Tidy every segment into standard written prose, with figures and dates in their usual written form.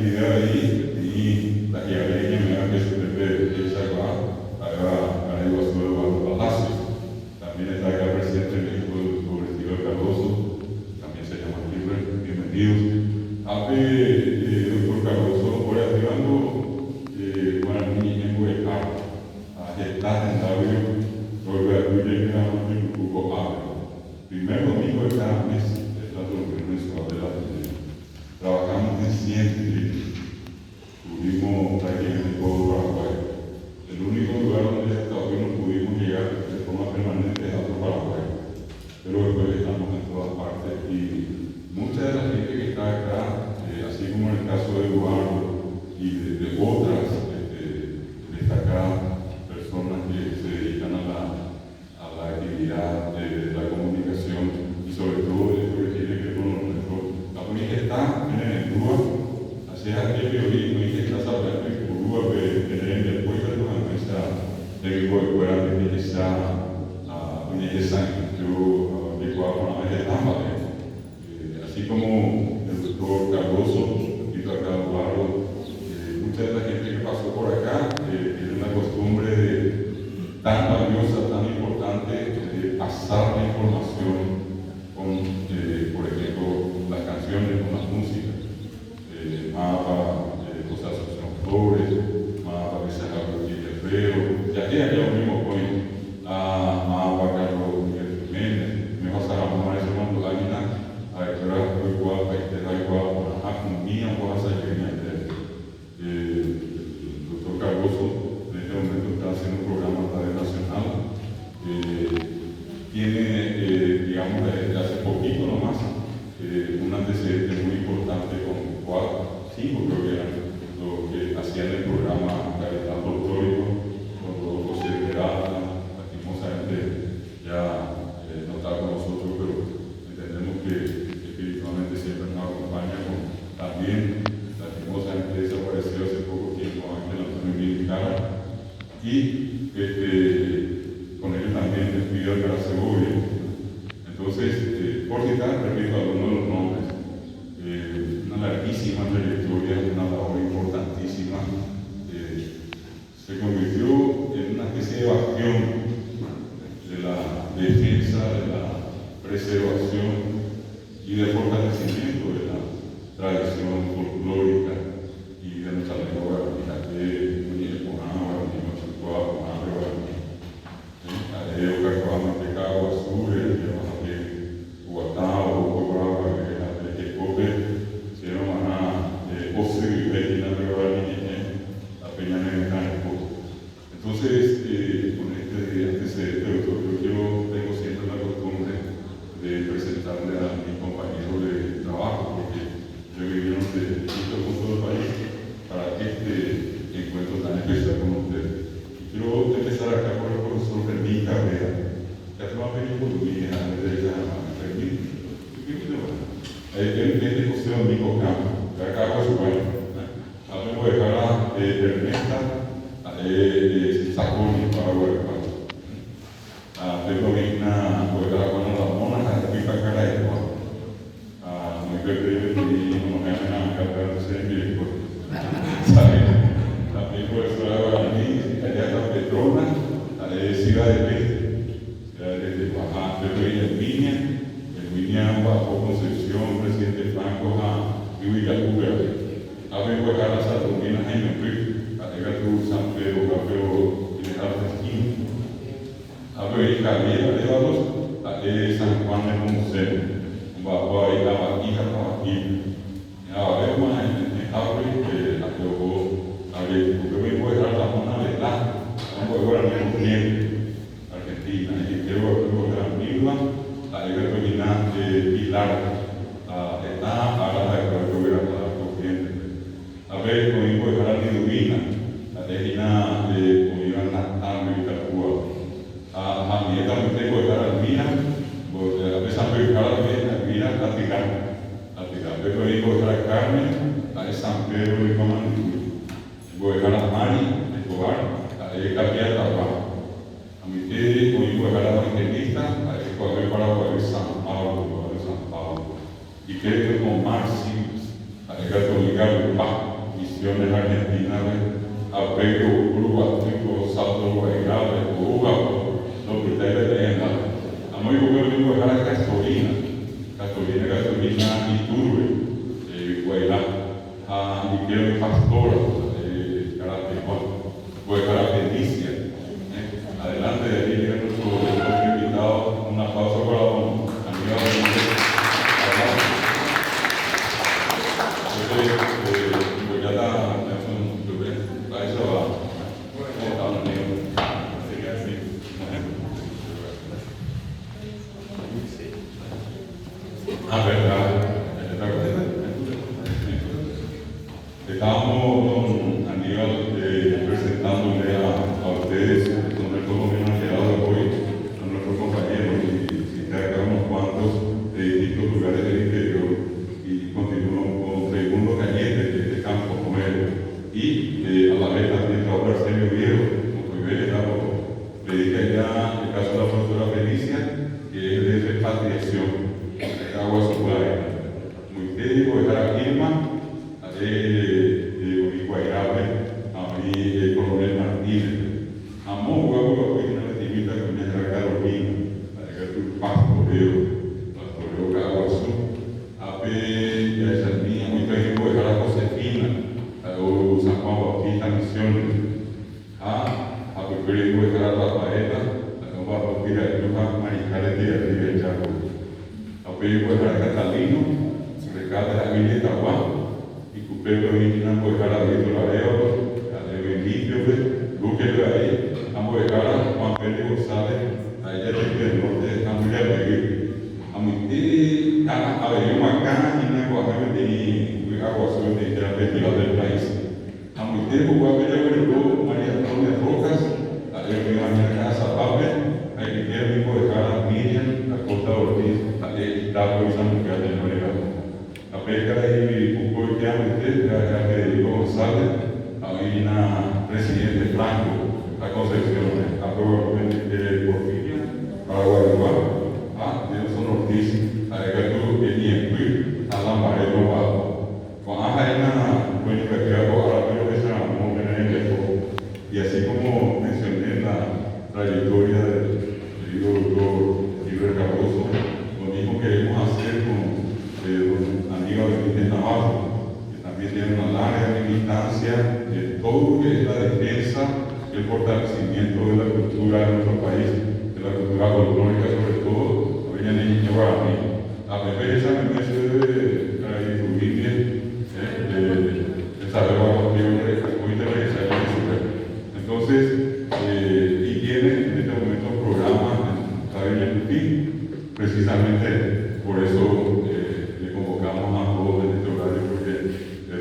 video ahí y la que había me ha visto de Chagua, a Eduardo Palacios. También está acá presente el equipo del Vestidor Cardoso, también se llama Libre, bienvenidos. Doctor Cardoso, por arribando, bueno, mi tiempo de carro, a gestar en David, porque aquí llegamos en un grupo A. Primer domingo de cada mes, está todo el mes adelante. Trabajamos en 100 distritos, tuvimos prácticamente todo Paraguay. El único lugar donde todavía no pudimos llegar de forma permanente es otro Paraguay, pero después estamos en todas partes y mucha de la gente que está acá, así como en el caso de Eduardo y de otras destacadas personas que se dedican a la actividad de la comunicación y sobre todo de esto que tiene que ver con nuestro. La política está en el Cuba, hacia el periodismo y que está hablando en Cuba, que después de la mesa de que fuera de utilizar yo de Cuba con la así como el doctor Cardoso y el doctor Eduardo, mucha de la gente que pasó por acá tiene una costumbre tan valiosa, tan importante, de pasar la información con, por ejemplo, las canciones, con la música, mapa, José Asunción Flores, mapa de Sahara Guerrero, ya que había un mismo point, mapa Carlos Jiménez, me vas a llamar ese mundo lámina, a que era muy guapa y te da igual, a mía vas a llegar. El doctor Cardoso en este momento está haciendo un programa en Radio Nacional. Tiene, digamos, desde hace poquito nomás, un antecedente muy importante con 4, 5 creo que eran los que hacían el programa Caridad Folclórico con Rodolfo Cerverada. Lastimosamente ya no está con nosotros, pero entendemos que espiritualmente siempre nos acompaña. También lastimosamente desapareció hace poco tiempo Ángel Antonio Milicara y con él también despidió el Segovia. Entonces, por citar, repito algunos de los nombres, una larguísima trayectoria, una labor importantísima, se convirtió en una especie de bastión de la defensa, de la preservación y de fortalecimiento de la tradición folclórica y de nuestra lengua guaraní, entonces, con este antecedente, doctor, yo tengo siempre la costumbre de presentarle a mis compañeros de trabajo, porque yo vivieron de distintos puntos del país para este encuentro tan especial con ustedes. Quiero empezar acá por el profesor Fermín Cabrera, que hace más pequeño por mi hija, de Fermín. Él es de José Domingo Campo, de acá por su país. Hablemos de cara de Ernesto Saconi, Paraguay. Tengo una poeta con la mona, la pipa cara de Juan. No hay que creer que no me hagan a cargar de ser mi hijo. También por eso ahora a mí, allá está Petrona, Ciudad de Oaxaca, en Viña, bajo Concepción, presidente Franco, y Villacuba. A ver, voy a la Saturnina, Jaime, San Pedro, Capeo, y Argentina. A ver, Javier, de San Juan de Monsen, bajo ahí la vaquija, a ver, más en Abre, a ver, porque voy a dejar la mona de la, voy a ver a mi Argentina, y quiero ver a Milva, a Everina de Pilar, está a la de la corriente. A ver, voy a dejar a Liduvina. Regina de Unión Natal de Cuba. A mi también tengo que dar al Mira, a pesar de que cada vez al Mira a tirar. Pero digo que la Carmen, a San Pedro y Comandú. Voy a dejar a Mari, a Escobar, a cambiar la paz. A mi tío, voy a dejar a la evangelista, a Escobar para San Pablo, Y creo que con Marx, a dejar de obligar el paz. Misiones Argentina, apego uruguayo, salto guayrable, uruguay, lo que ustedes leen, a muy bueno dejar a gasolina y turbe, guayrá, y quiero mi pastora, carácter, voy a dejar a Felicia, adelante de ahí viene nuestro invitado, un aplauso para don Aníbal. Estábamos, don Aníbal, presentándole a ustedes, con nuestro gobierno llegado hoy, a nuestros compañeros, y citar acá unos cuantos de distintos lugares del interior, y continuamos con Segundo Cañete, de Campo Comero, y a la vez también Raúl Arsenio Viejo, como que predica ya el caso de la profesora Felicia, que es de repatriación, de agua supply. Muy técnico, dejar a Irma, el coronel Martínez, amó huevo la una activista con la Carolina, el pastoreo Caguazú, ya esa niña muy técnico dejar a Josefina, o San Juan Bautista Misiones, a Peperio dejar a Rafaela, a Don Bautista de Mariscales de Arriba del Chaco, a Peperio dejar a Catalino, recata a Emilia Tahuán, y Cupero Viniana dejar a Víctor Areo, Luque de ahí, vamos a dejar a Juan Pérez González, a ella del norte, a muy alegre. A muy a ver, yo acá, y una cosa de Aguazú, de la festival del país. A muy tiempo, voy a ver María Antonia Rojas, a la casa Pape, a que quiera mismo dejar a Miriam, a Costa Ortiz, a Itapo y San Miguel de Nueva. A pesca de un poco de usted, a Federico González, a una presidente Franco, a Concepción, a Porfiria, a Guadalupe, a Nelson Ortiz, a Egatu Eniequi, a Lambaré Lobado. Con Ajaena, bueno, que queda por ahora, pero que se llamó en el y así como mencioné la trayectoria del querido doctor Gilbert Cardoso, lo mismo queremos hacer con don Aníbal Benítez Navarro, que también tiene una larga militancia de todo lo que es la defensa y el fortalecimiento de la cultura de nuestro país, de la cultura folclórica sobre todo, hoy en el Guaraní. A veces esa me de saber hoy te regresar entonces, y tiene en este momento un programa en el Putin, precisamente por eso le convocamos a todos en este horario, porque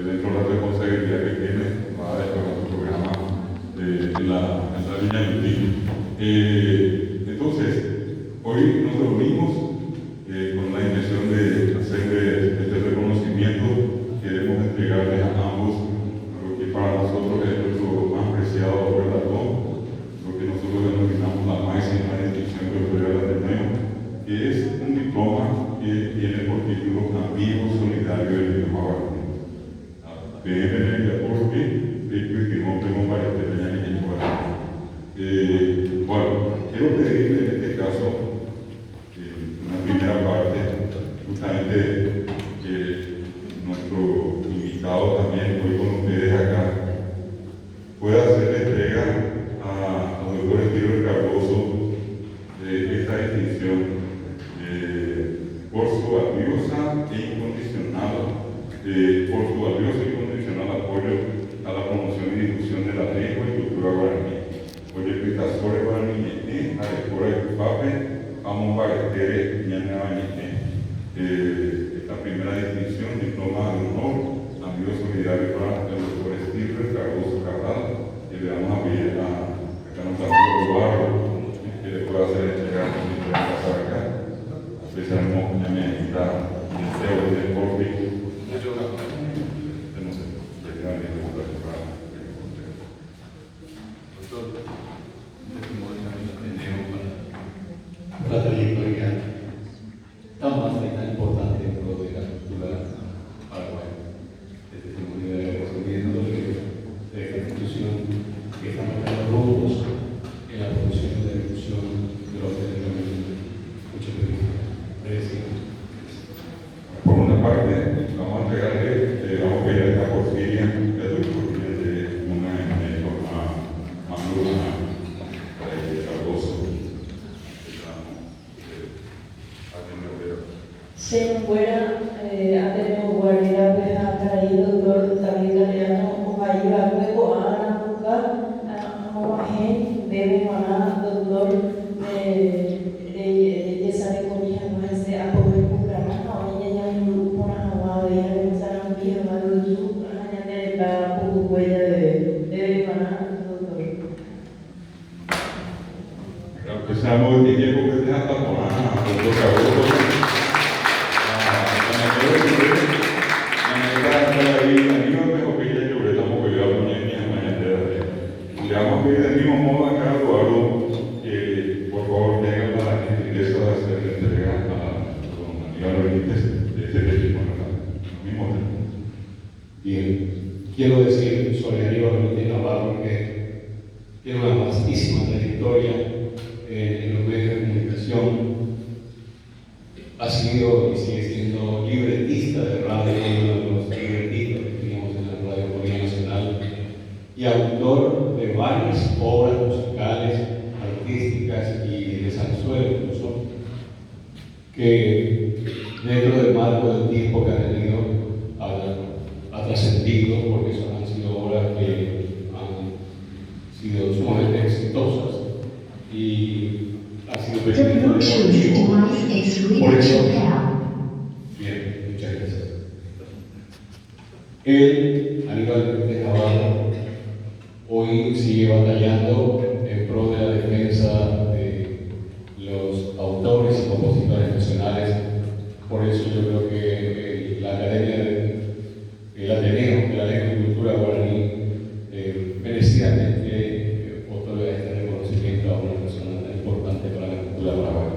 dentro de la responsabilidad que tiene va a desplegar su programa en la línea Putin. Entonces, hoy nos reunimos con la intención de hacerle este reconocimiento. Queremos entregarles a ambos lo que para nosotros es nuestro más preciado galardón, lo que nosotros denominamos la máxima distinción cultural del Ateneo, que es un diploma que tiene por título Amigo Solidario del Idioma Guaraní. Bueno, quiero pedirle en este caso una primera parte, justamente que nuestro invitado también hoy con ustedes acá pueda hacer entrega a los doctores Gilbert Cardoso de esta distinción por su valiosa e incondicional apoyo a la promoción y difusión de la lengua y cultura guaraní. Hoy el Pitasore Guaraní, a la escuela de Tupape, vamos a Baretere, esta primera distinción, diploma de honor, amigo solidario para el doctor Gilbert Cardoso Cabral, que le damos a pedir a nuestro amigo Eduardo, que le pueda hacer entregar y pasar acá. Empezaremos ya me invita el CEO de deporte. La trayectoria tan vasta y tan importante dentro de la cultura paraguaya. Este testimonio de resumiendo Se fuera a tener guardia de la caída doctor David Galeano o ayuda luego a la mujer a Moaje debe manar doctor de sabe con hija no es de apoyo programa o ella ya no pone agua de ella de usar un día más de su hanya de la poco huella debe manar doctor. Empezamos el tiempo que te hasta por le vamos a pedir del mismo modo a cada Eduardo que por favor tenga la gentileza de hacer la entrega a don Aníbal Benítez de este testimonio. Bien, quiero decir sobre Aníbal Benítez Navarro que tiene una vastísima trayectoria en los medios de comunicación. Ha sido y sigue siendo libretista de radio, uno de los libretistas que teníamos en la Radio Corea Nacional, y autor de varias obras musicales, artísticas y de zarzuela incluso, que dentro del marco del tiempo que ha tenido ha trascendido, porque son, han sido obras que han sido sumamente exitosas y ha sido permitido por eso. Bien, muchas gracias. Él, Aníbal Benítez Navarro, hoy sigue batallando en pro de la defensa de los autores y compositores nacionales. Por eso yo creo que la Academia, el Ateneo de la Lengua y Cultura Guaraní, merecidamente otorga este reconocimiento a una persona tan importante para la cultura paraguaya.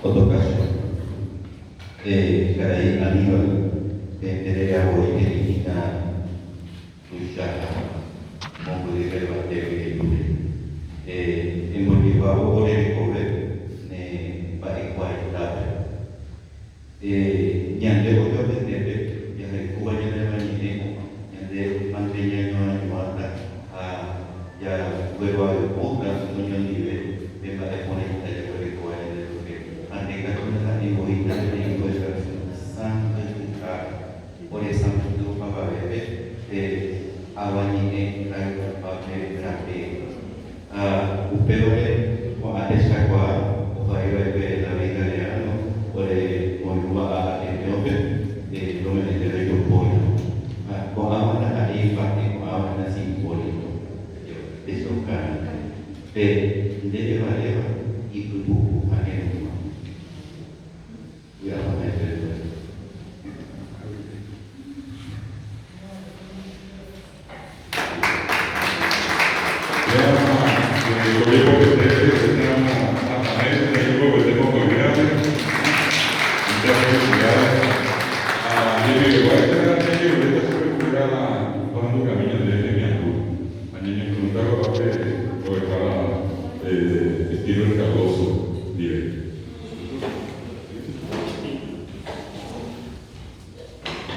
Otro caso, Caray Aníbal, Pereira Boitelinita, Tushaka, Mongo de Rebateo y Lule. En Bolivaro, por el cobre, para el cual está. Ñande, voy a vender, ya de Cuba, ya de Mañineo, ya de Manteña, no hay mata, ya luego a Puta, no hay nivel, de la de Moneta, ya por el cual. Por esa mundo para beber abanine trae papel trape upeo o a esta cua o a beber la vida de ano o de monua a el lo me de yo pollo con amana ahí parte con amana simbólico eso cara de llevar y tu a él ya va a meter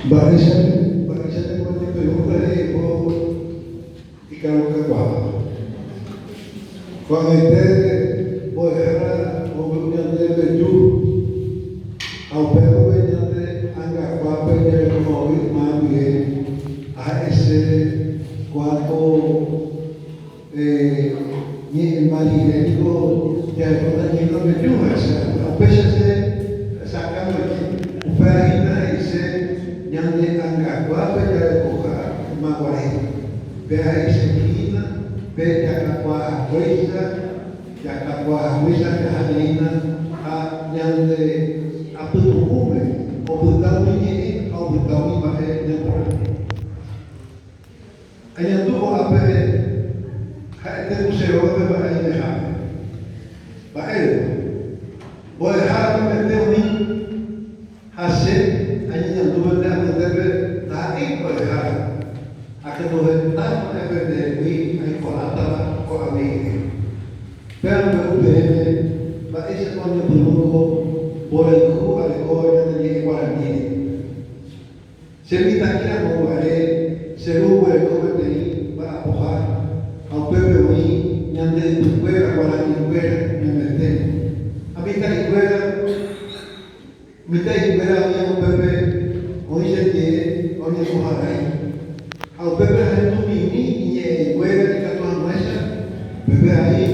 Barisane kuati pergunta e vou ficar no cavalo. Quando a ideia vou errar o meu de ju ao pego de anga quapa de como mami a esse quando ni maligno que agora nem no meio essa o peixe sacando aqui o ferina esse Nyande angka kwa beda koka magwari bea isekina beda kwa kuisa kahanina a nyande aputukume obutawi ni obutawi bae nyambora anya tuko ape haete museo de bae neha bae boy ha meteu ni hase hanya dua dah betul tarik berharap akan berhentak pada dewi ayat ko ami. Pero UPM ba isa ko niya bulungo por el jugo al coño de Guaraní. Se me está quedando guaré, se lo voy a cometer para apojar a un pueblo ahí, y ande de tu cuera, Guaraní, cuera, me metemos. A mí está en cuera, mi está en cuera, había un pepe, hoy se tiene, hoy se mojará ahí. A un pepe la gente mini, y en cuera, y que tú amuesas, pepe ahí,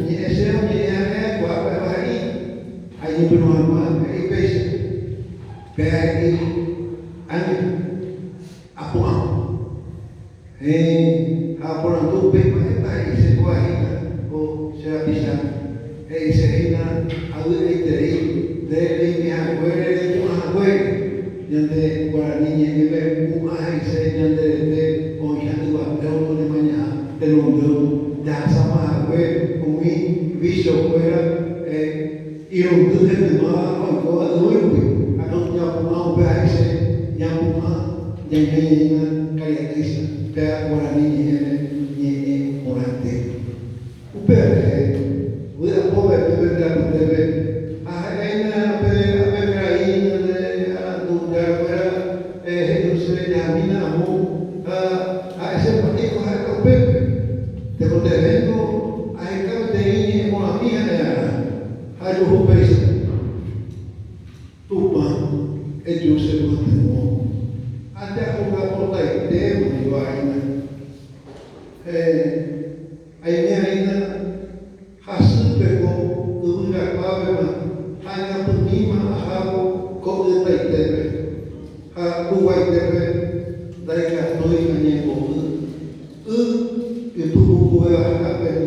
y ese hombre ya es guapa, ahí. Ahí no nos armamos, ahí pese. Pero ahí, año, apuamos. Apuamos tu pepe, ahí se coagina, o se va a pisar. Ahí se gina, ahí te di, de mi abuela, de tu abuela. Yande Guaraní, yande ahí se yande de hoy yande guardeo de mañana, de los ya sama abuela, con mi viso fuera. Y un día de más, cuando adulto, a no ya puma un país, ya puma, ya calidez, ya Guaraní, ya morante. Un país, una pobre bebé de la bebé, a ella bebé ahí, a donde fuera, no sé, ya mina amo, a ese partido a el pepe, de donde vengo, a el cafetería con la mía. Hay un país, tu pan, ellos se mantengo. Até a jugar por la ideia, eu ainda. A minha ainda, raça pegou, o lugar qual ainda por mim, a como da ideia, a rua ideia, daí a noite a minha boca, e tudo o eu acabei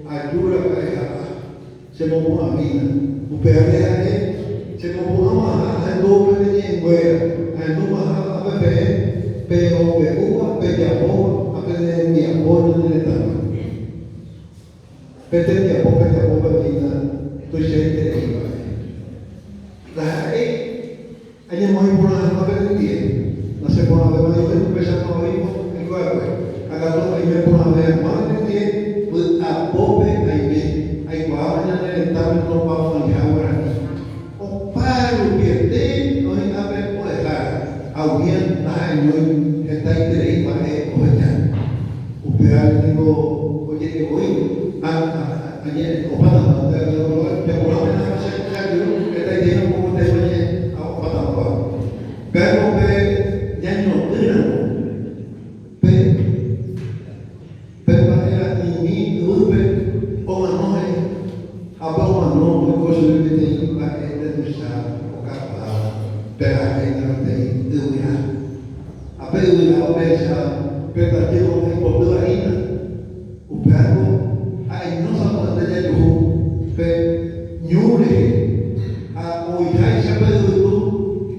a jura para se mo a mina o perde se mo a do de guerra a do ma a bebé pero beua pediabo a pede mi apoyo de etapa pede mi apoyo vida tu gente de iba la año muy por la pede bien no se pone a ver yo empezar a ver igual acá todo ahí me pone a ver más de pues a pobre aí guarda né estava no pau Guaraní o paro perder não é nada por errar alguém na reunião está interesse para correr o pior digo oye hoy o Panamá te por la pena hacer que está diciendo como te vaya a Panamá pero ya no tenemos pero era ni grupo o manoe abang manoe ko sa bibig ba ito sa o kapal pero ay natin duya apa duya o besa pero tayo ay populaina o pero ay no sa mga tayo pe nyure a o hay sa pedo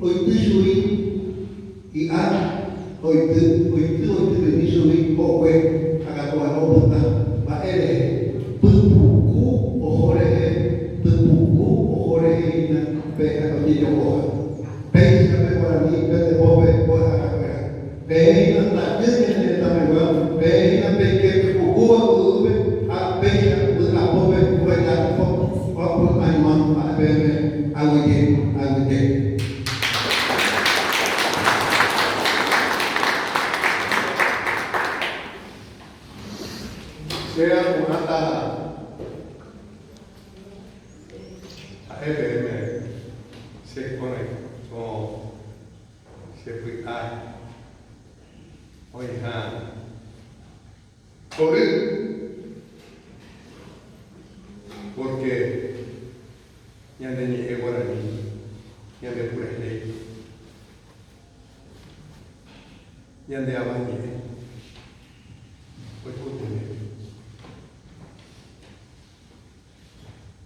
o tisui i a o itu benisui o we agak tuan o bata ba ere buku na pe a di yo pe sa pe Guaraní pe de bobe po a pe na ta ne ta me wa pe na pe ke buku a pe a bobe po ta fo o ai man a pe a we sea una a FM se conectó se fue a hoy por porque ya de Guaraní ya de pura ley ya de abañe pues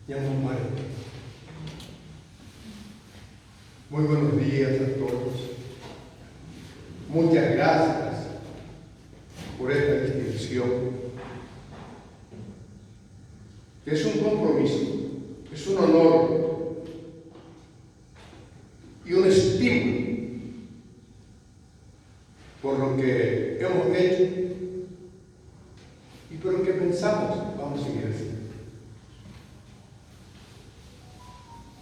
ya no muere. Muy buenos días a todos. Muchas gracias por esta distinción. Es un compromiso, es un honor y un estímulo por lo que hemos hecho y por lo que pensamos vamos a seguir haciendo.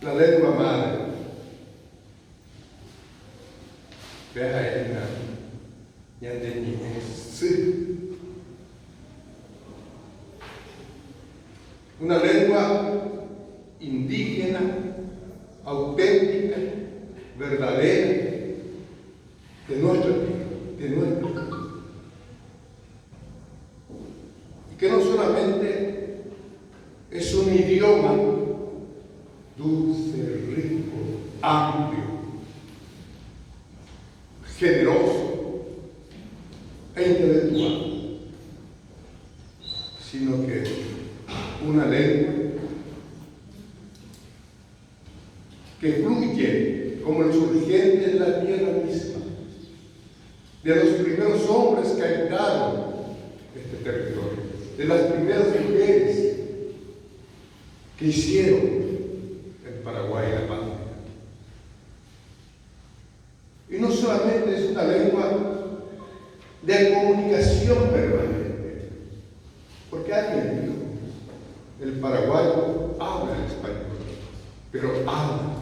la lengua madre. Vea ella, ya de sí. Una lengua indígena, auténtica, verdadera, de nuestro tiempo. Y que no solamente es un idioma dulce, rico, amplio, generoso e intelectual, sino que una lengua que fluye como el surgente en la tierra misma, de los primeros hombres que habitaron este territorio, de las primeras mujeres que hicieron el Paraguay la patria. Y no solamente es una lengua de comunicación permanente, porque alguien dijo, el paraguayo habla el español, pero habla,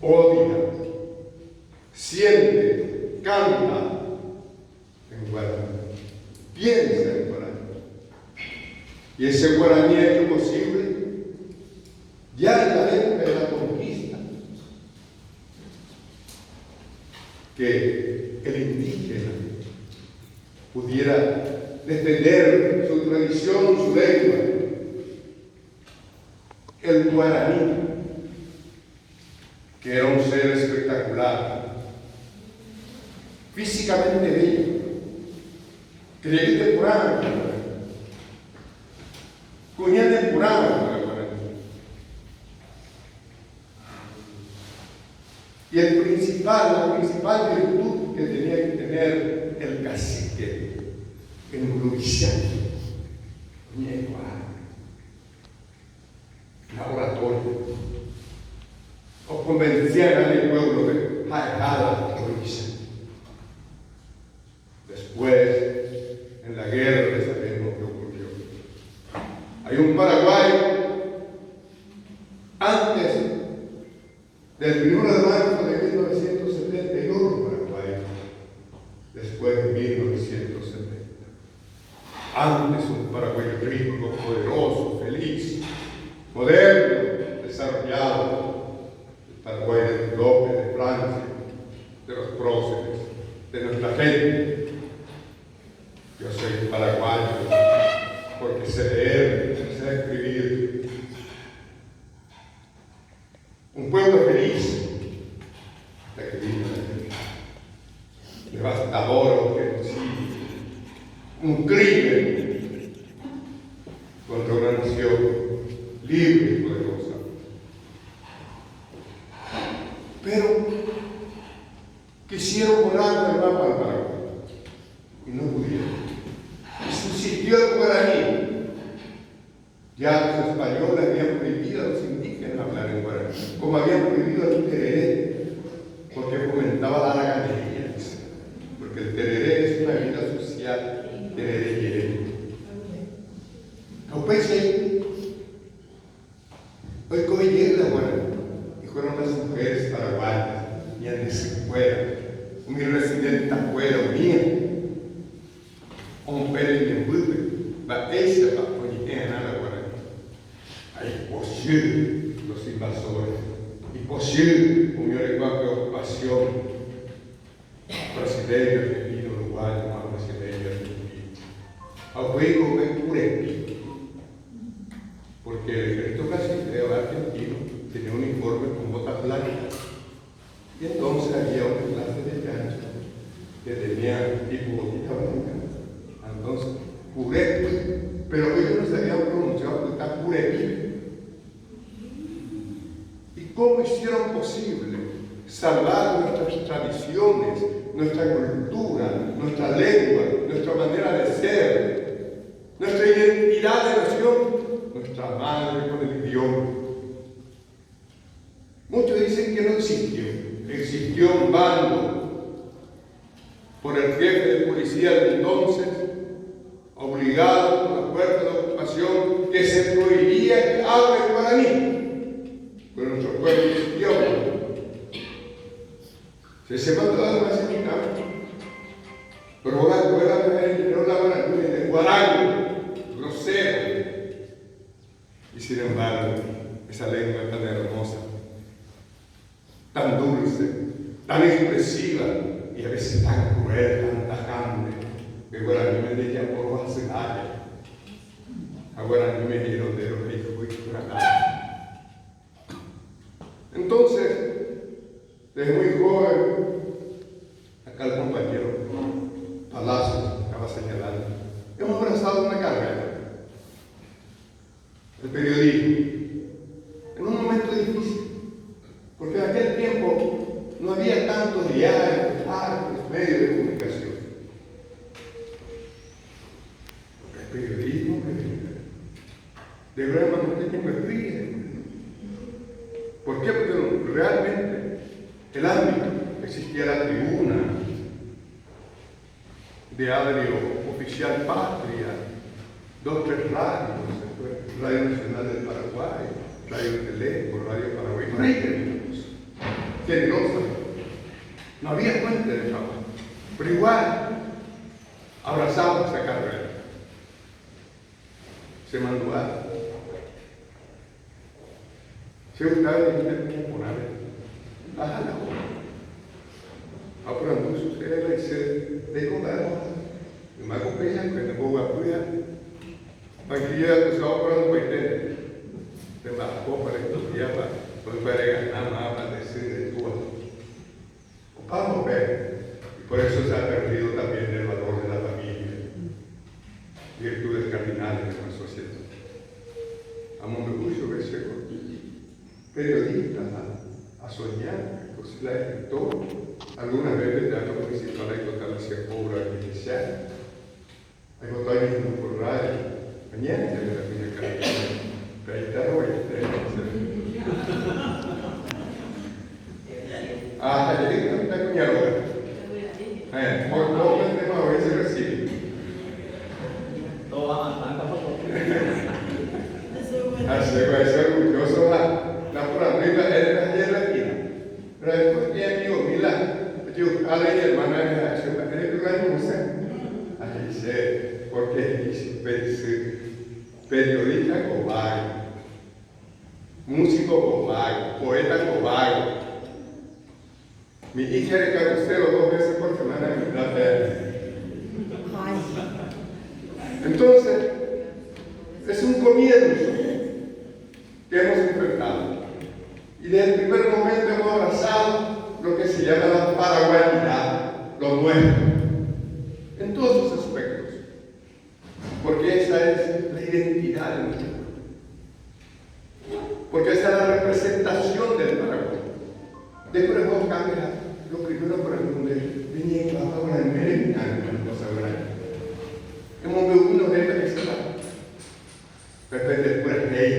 odia, siente, canta en guaraní, piensa en guaraní. Y ese guaraní ha hecho posible, ya en la época de la conquista, que el indígena pudiera defender su tradición, su lengua. El guaraní, que era un ser espectacular, físicamente bello, creía de Purana, cuñá de Purana para el guaraní. Y la principal virtud que tenía que tener el cacique en Uruguay, la oratoria, o convencían al pueblo de Jala, Uruguay. Después, en la guerra, sabemos qué ocurrió. Hay un Paraguay antes del 1 de marzo de 1971, Paraguay, después de 1970. Antes un Paraguay rico, poderoso, feliz, moderno, desarrollado, el Paraguay de López, de Francia, de los próceres, de nuestra gente. Yo soy paraguayo porque sé leer, sé escribir. Un pueblo feliz, hasta que vino el devastador genocidio, un crimen contra una nación libre y poderosa. Pero quisieron borrar del mapa al Paraguay y no pudieron. Y subsistió el guaraní. Ya los españoles habían prohibido a los indígenas hablar en guaraní, como habían prohibido el tereré, porque fomentaba la ganadería. Porque el tereré es una vida social, tereré quiere. Hoy cogí la guaraní y fueron las mujeres paraguayas, y en fuera, mi residente afuera, mía, un pelo de buque, va esa para poner a la guaraní. Ahí posible los invasores, y posible con mi preocupación, brasileño, argentino, uruguayo, más brasileño, argentino. Abuelo me curé, porque el ejército brasileño argentino tenía un uniforme con botas blancas. Y entonces había una clase de cancha que tenía tipo botita blanca. Entonces, curé, pero ellos no se habían pronunciado que está curé. ¿Y cómo hicieron posible salvar nuestras tradiciones, nuestra cultura, nuestra lengua, nuestra manera de ser, nuestra identidad de nación, nuestra madre con el idioma? Muchos dicen que no existió. Existió un bando por el jefe de policía de entonces, obligado por la fuerza de ocupación, que se prohibía que hable guaraní. Se mandó a una semana. Pero la escuela no la van a tener guaraño, grosero. Y sin embargo, esa lengua tan hermosa, tan dulce, tan expresiva y a veces tan cruel, tan tajante, que guaraño me decía por vacilar. A guaraño me dieron de los hijos y por acá. Entonces, desde muy joven, acá el compañero Palacio estaba señalando, hemos abrazado una carrera, el periodismo, en un momento difícil, porque en aquel tiempo no había tantos diarios, medios de comunicación. El periodismo de verdad no te invertir. ¿Por qué? Porque realmente el ámbito existía la tribuna de Adrio, Oficial Patria, 2, 3 radios, Radio Nacional del Paraguay, Radio Teleco, Radio Paraguay, reyes, generosa. No había fuente de trabajo, pero igual abrazamos esa carrera. Se mandó a se buscaba en el temporales. Ajá, la apurando sucede y se decoraron. Y me acompañan con el boga puya. Aquí ya acusado por un paitén. Se bajó para estudiar, para ganar más, para decir de todo. Vamos a ver. Y por eso se ha perdido también el valor de la familia. Virtudes cardinales de nuestra sociedad. Amo mucho ver ese periodista a soñar, pues la escritor, algunas veces el teatro municipal hay que contar hacia obra inicial, hay que contar en por radio, mañana ya me la pide carretera, pero ahí está hoy, hasta llegué a la cuñadora, por todo el tema hoy se recibe. Así que va a ser orgulloso la pura prima de la jerarquía. Pero después que amigo Mila, yo a la hermana de la ciudad, ¿eres tu gran musa? Ahí sé, porque es periodista cobayo, músico cobayo, poeta cobayo. Mi hija de carrusero 2 veces por semana en la tele. Entonces, es un comienzo que hemos enfrentado. Y desde el primer momento hemos abrazado lo que se llama la paraguayanidad, lo nuestro, en todos sus aspectos. Porque esa es la identidad de nuestro pueblo. Porque esa es la representación del Paraguay. Después vos cambias lo primero por el mundo. Venía ahora en Merena, una cosa grande. Hemos visto uno de ellos que se va. Después ley.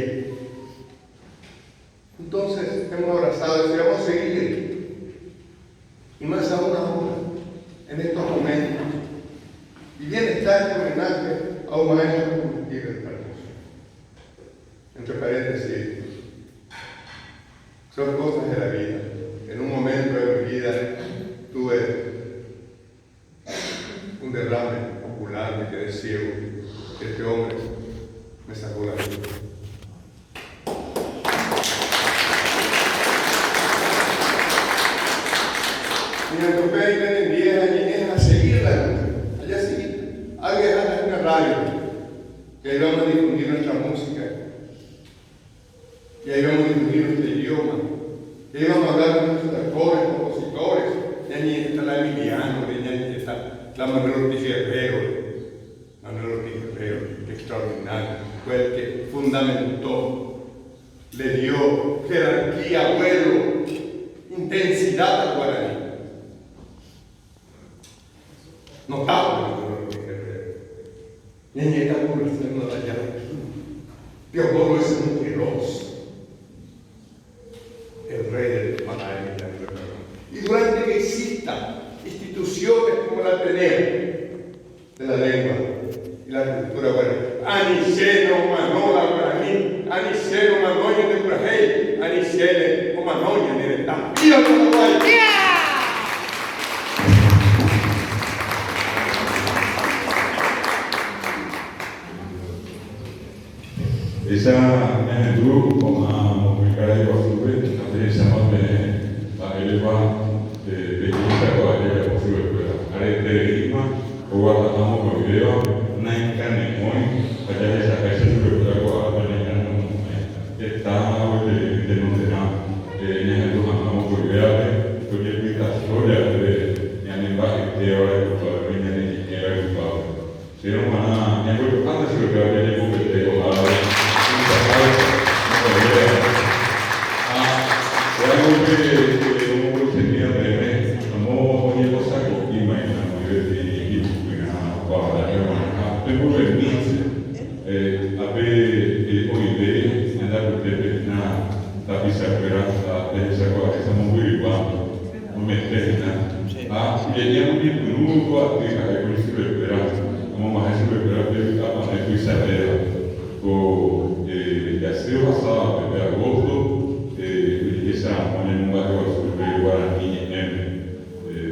Entonces hemos abrazado y vamos a seguir. Y más aún ahora, en estos momentos. Y bien está este homenaje a un maestro como Miguel Cardoso. Entre paréntesis, son cosas de la vida. En un momento de mi vida tuve un derrame ocular, me quedé ciego. Este hombre me sacó la vida. Y me topé y le di 10 años a seguirla. Allá sí, había una radio que ahí vamos a difundir nuestra música. Y ahí vamos a difundir nuestro idioma. Y ahí vamos a hablar con nuestros actores, compositores. Y ahí está la Emiliano, y ahí está la Manuel Ortiz Guerrero. Manuel Ortiz Guerrero, extraordinario. Fue el que fundamentó, le dio jerarquía, vuelo, intensidad al guaraní. Notable Manuel Ortiz Guerrero. Y en esta población no la llama. Teodoro es un feroz. El rey del Paraguay. Y durante que existan instituciones como la Ateneo de la lengua y la cultura guaraní, Aniceno, Manola, Guaraní, Aniceno, Manoya de Curajey, Anicene, o Manoya de Tampío, Paraguay. esa juventud como a publicar de basura, entonces llama de eleva de esta cuadra de basura, pero haré de Lima, o guardamos con video, una encarne hoy, allá de esa casa sobre la cuadra de encarne está de donde en el lugar vamos por ver, porque es la historia de la lenguaje de ahora de cuadra de ingeniera de cuadra. Si no van a antes de lo que había de completo,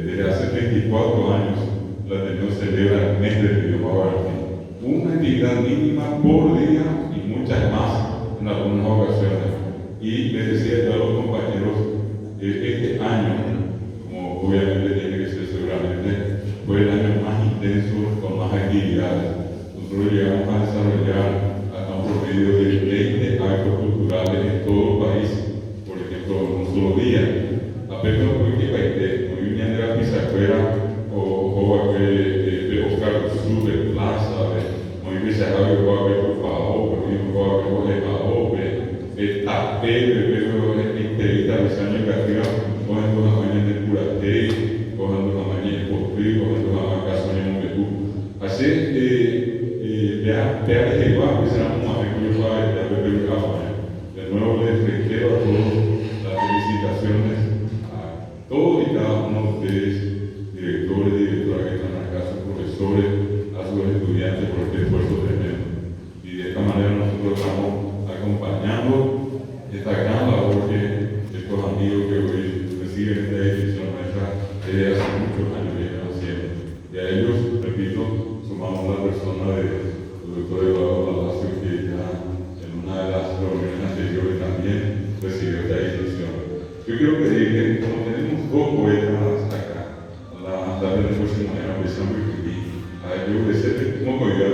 desde hace 34 años la Ateneo celebra el mes del videojuego argentino. Una actividad mínima por día y muchas más en algunas ocasiones. Y les decía yo a los compañeros, este año, como obviamente tiene que ser seguramente, fue el año más intenso, con más actividades. Nosotros llegamos a desarrollar hasta un promedio de 20 actos culturales en todo el país, por ejemplo, en un solo día. Apenas fue que muy bien de la Pizacuera o de Oscar Sur, de Plaza, muy bien se ha habido por favor, por ejemplo, de Pao, de Tapé, de Interita, de San Negativa, cogiendo la mañana de Curate, cogiendo la mañana de Portugal, cogiendo la mañana de Montepú. Así, vea de Jehová, que será un ejemplo de nuevo les reitero a todos las felicitaciones. Todos y cada uno de ustedes, directores y directoras que están acá, sus profesores, a sus estudiantes por este esfuerzo tremendo. Y de esta manera nosotros estamos acompañando esta gran labor que estos amigos que hoy reciben esta edición nuestra desde hace muchos años llegan haciendo. Y a ellos, repito, sumamos la persona del doctor Eduardo Palacio, que ya en una de las reuniones anteriores también recibió esta edición. Yo quiero pedir que, como tenemos dos poetas acá, la tarde del próximo año, empezamos a escribir. Yo deseo como cuidar